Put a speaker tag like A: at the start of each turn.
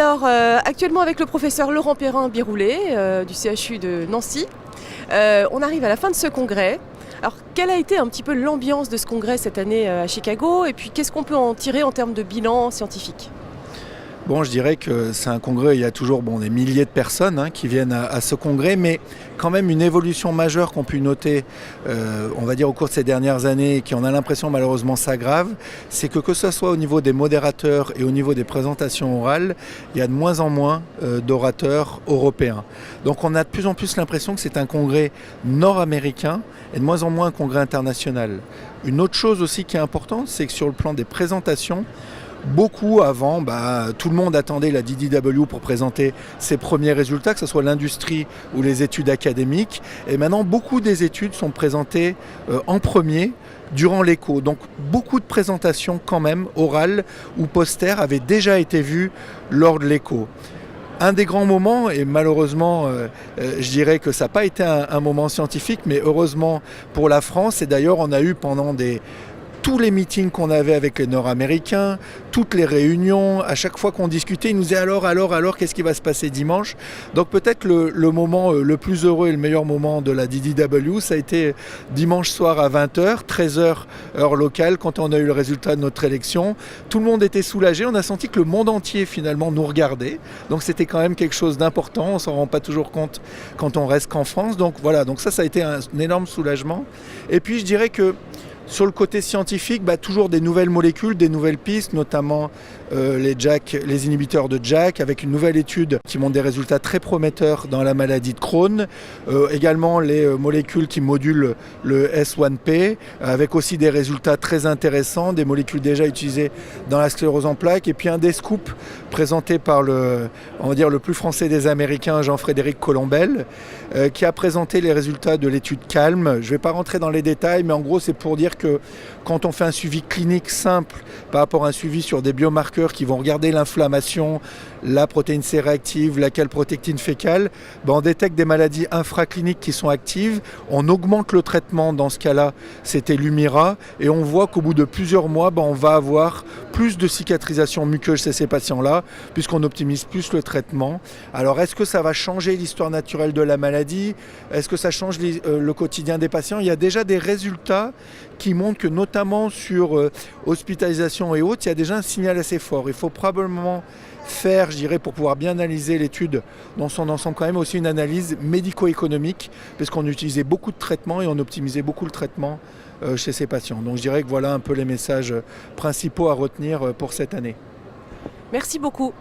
A: Alors, actuellement avec le professeur Laurent Perrin-Biroulet du CHU de Nancy, on arrive à la fin de ce congrès. Alors, quelle a été un petit peu l'ambiance de ce congrès cette année à Chicago et puis qu'est-ce qu'on peut en tirer en termes de bilan scientifique ?
B: Bon, je dirais que c'est un congrès, il y a toujours des milliers de personnes qui viennent à ce congrès, mais quand même une évolution majeure qu'on peut noter, on va dire au cours de ces dernières années, et qui on a l'impression malheureusement s'aggrave, c'est que ce soit au niveau des modérateurs et au niveau des présentations orales, il y a de moins en moins d'orateurs européens. Donc on a de plus en plus l'impression que c'est un congrès nord-américain et de moins en moins un congrès international. Une autre chose aussi qui est importante, c'est que sur le plan des présentations, beaucoup avant, tout le monde attendait la DDW pour présenter ses premiers résultats, que ce soit l'industrie ou les études académiques. Et maintenant, beaucoup des études sont présentées en premier durant l'écho. Donc beaucoup de présentations quand même, orales ou postères, avaient déjà été vues lors de l'écho. Un des grands moments, et malheureusement, je dirais que ça n'a pas été un moment scientifique, mais heureusement pour la France, et d'ailleurs on a eu pendant tous les meetings qu'on avait avec les Nord-Américains, toutes les réunions, à chaque fois qu'on discutait, ils nous disaient alors, qu'est-ce qui va se passer dimanche ? Donc peut-être le moment le plus heureux et le meilleur moment de la DDW, ça a été dimanche soir à 20h, 13h heure locale, quand on a eu le résultat de notre élection. Tout le monde était soulagé, on a senti que le monde entier finalement nous regardait. Donc c'était quand même quelque chose d'important, on ne s'en rend pas toujours compte quand on reste qu'en France. Donc voilà, donc ça a été un énorme soulagement. Et puis je dirais que sur le côté scientifique, toujours des nouvelles molécules, des nouvelles pistes, notamment les inhibiteurs de JAK, avec une nouvelle étude qui montre des résultats très prometteurs dans la maladie de Crohn. Également les molécules qui modulent le S1P, avec aussi des résultats très intéressants, des molécules déjà utilisées dans la sclérose en plaques. Et puis un des scoops présenté par le plus français des Américains, Jean-Frédéric Colombel, qui a présenté les résultats de l'étude CALM. Je ne vais pas rentrer dans les détails, mais en gros c'est pour dire que quand on fait un suivi clinique simple par rapport à un suivi sur des biomarqueurs qui vont regarder l'inflammation, la protéine C réactive, la calprotectine fécale, on détecte des maladies infracliniques qui sont actives, on augmente le traitement, dans ce cas-là c'était Lumira, et on voit qu'au bout de plusieurs mois, on va avoir plus de cicatrisation muqueuse chez ces patients-là, puisqu'on optimise plus le traitement. Alors est-ce que ça va changer l'histoire naturelle de la maladie ? Est-ce que ça change le quotidien des patients ? Il y a déjà des résultats qui montrent que notamment sur hospitalisation et autres, il y a déjà un signal assez fort. Il faut probablement faire, je dirais, pour pouvoir bien analyser l'étude dans son ensemble, quand même aussi une analyse médico-économique, parce qu'on utilisait beaucoup de traitements et on optimisait beaucoup le traitement chez ces patients. Donc je dirais que voilà un peu les messages principaux à retenir pour cette année.
A: Merci beaucoup.